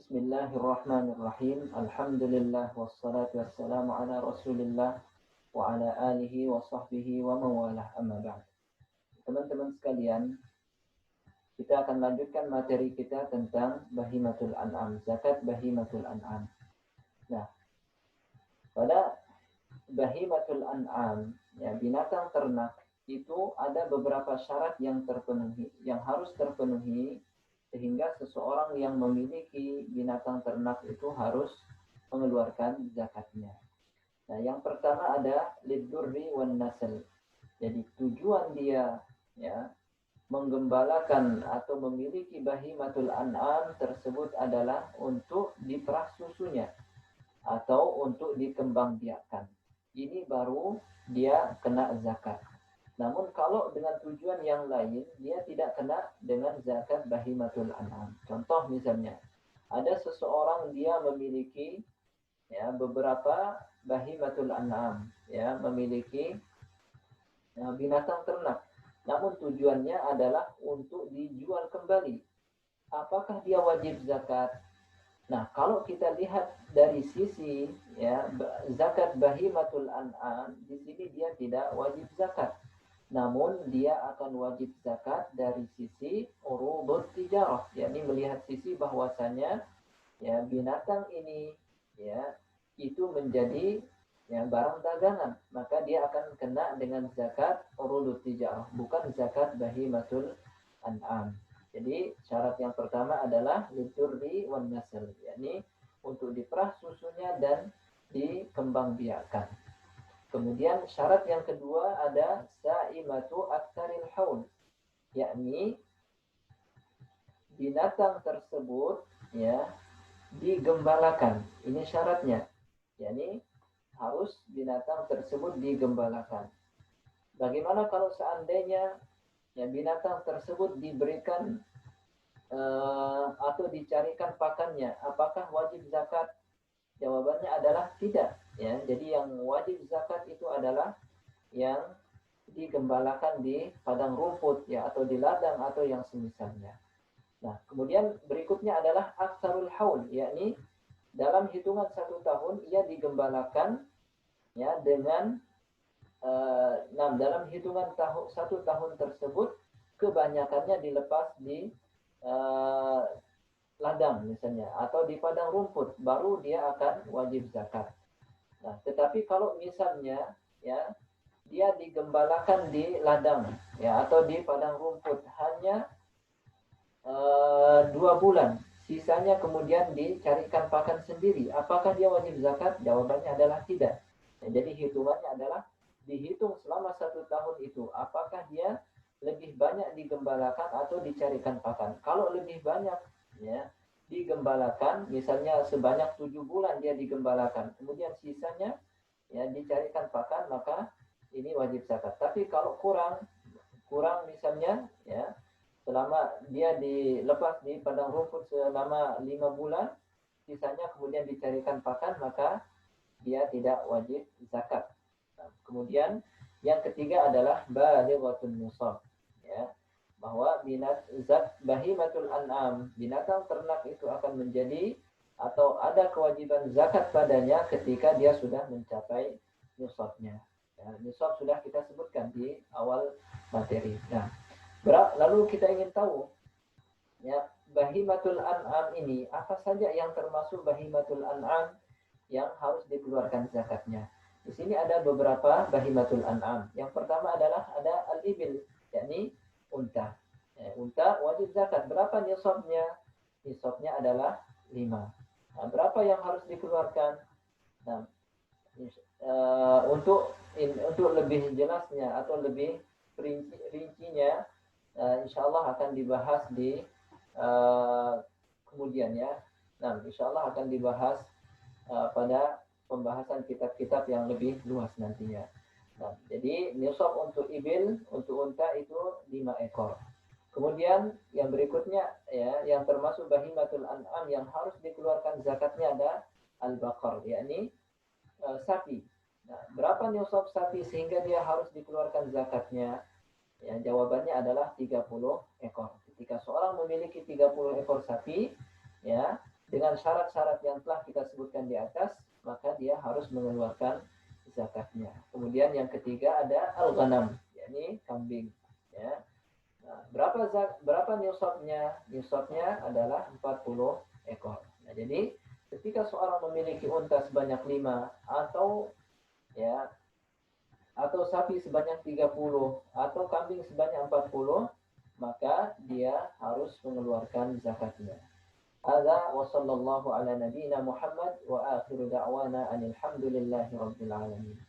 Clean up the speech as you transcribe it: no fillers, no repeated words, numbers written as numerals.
Bismillahirrahmanirrahim. Alhamdulillah wassalatu wassalamu ala Rasulillah wa ala alihi wa sahbihi wa mawalah, amma ba'd. Teman-teman sekalian, kita akan lanjutkan materi kita tentang bahimatul an'am, zakat bahimatul an'am. Nah, pada bahimatul an'am, ya, binatang ternak itu ada beberapa syarat yang terpenuhi, yang harus terpenuhi sehingga seseorang yang memiliki binatang ternak itu harus mengeluarkan zakatnya. Nah, yang pertama ada lidurri wan nasl. Jadi tujuan dia ya menggembalakan atau memiliki bahimatul an'am tersebut adalah untuk diperah susunya atau untuk dikembangbiakkan. Ini baru dia kena zakat. Namun kalau dengan tujuan yang lain, dia tidak kena dengan zakat bahimatul an'am. Contoh misalnya, ada seseorang dia memiliki ya beberapa bahimatul an'am, ya memiliki binatang ternak. Namun tujuannya adalah untuk dijual kembali. Apakah dia wajib zakat? Nah, kalau kita lihat dari sisi ya zakat bahimatul an'am, di sini dia tidak wajib zakat. Namun dia akan wajib zakat dari sisi urudut tijarah, yakni melihat sisi bahwasanya ya binatang ini ya itu menjadi ya barang dagangan, maka dia akan kena dengan zakat urudut tijarah, bukan zakat bahimatul an'am. Jadi syarat yang pertama adalah liturri wan nasl, yakni untuk diperah susunya dan dikembangbiakkan. Kemudian syarat yang kedua ada sa'imatu aktaril haul, yakni binatang tersebut ya digembalakan. Ini syaratnya, yakni harus binatang tersebut digembalakan. Bagaimana kalau seandainya ya binatang tersebut diberikan atau dicarikan pakannya, apakah wajib zakat? Jawabannya adalah tidak. Ya, jadi yang wajib zakat itu adalah yang digembalakan di padang rumput ya atau di ladang atau yang semisalnya. Nah, kemudian berikutnya adalah aktsarul haul, yakni dalam hitungan 1 tahun ia digembalakan ya dengan dalam hitungan 1 tahun tersebut kebanyakannya dilepas di ladang misalnya atau di padang rumput, baru dia akan wajib zakat. Nah, tetapi kalau misalnya ya dia digembalakan di ladang ya atau di padang rumput hanya 2 bulan, sisanya kemudian dicarikan pakan sendiri, apakah dia wajib zakat? Jawabannya adalah tidak. Ya, jadi hitungannya adalah dihitung selama 1 tahun itu, apakah dia lebih banyak digembalakan atau dicarikan pakan. Kalau lebih banyak ya digembalakan, misalnya sebanyak 7 bulan dia digembalakan, kemudian sisanya ya dicarikan pakan, maka ini wajib zakat. Tapi kalau kurang misalnya ya selama dia dilepas di padang rumput selama 5 bulan, sisanya kemudian dicarikan pakan, maka dia tidak wajib zakat. Nah, kemudian yang ketiga adalah balighatun nisab, ya, bahwa zat bahimatul an'am, binatang ternak itu akan menjadi atau ada kewajiban zakat padanya ketika dia sudah mencapai nisabnya. Ya, nisab sudah kita sebutkan di awal materi. Nah, lalu kita ingin tahu ya bahimatul an'am ini apa saja yang termasuk bahimatul an'am yang harus dikeluarkan zakatnya. Di sini ada beberapa bahimatul an'am. Yang pertama adalah ada al-ibil, yakni unta. Unta wajib zakat. Berapa nisabnya? Nisabnya adalah 5. Nah, berapa yang harus dikeluarkan? Nah, untuk lebih jelasnya atau lebih rincinya, insya Allah akan dibahas di kemudian ya. Nah, insya Allah akan dibahas pada pembahasan kitab-kitab yang lebih luas nantinya. Nah, jadi nisab untuk ibil, untuk unta itu 5 ekor. Kemudian yang berikutnya ya, yang termasuk bahimatul an'am yang harus dikeluarkan zakatnya ada al-baqar, yakni sapi. Nah, berapa nisab sapi sehingga dia harus dikeluarkan zakatnya? Ya, jawabannya adalah 30 ekor. Ketika seorang memiliki 30 ekor sapi, ya, dengan syarat-syarat yang telah kita sebutkan di atas, maka dia harus mengeluarkan zakatnya. Kemudian yang ketiga ada al-ghanam, yakni kambing. Ya. Nah, berapa nisabnya? Nisabnya adalah 40 ekor. Nah, jadi ketika seorang memiliki unta sebanyak 5 atau sapi sebanyak 30 atau kambing sebanyak 40, maka dia harus mengeluarkan zakatnya. Hadza wa sallallahu ala nabiyyina Muhammad wa akhiru da'wana anil hamdulillahi rabbil alamin.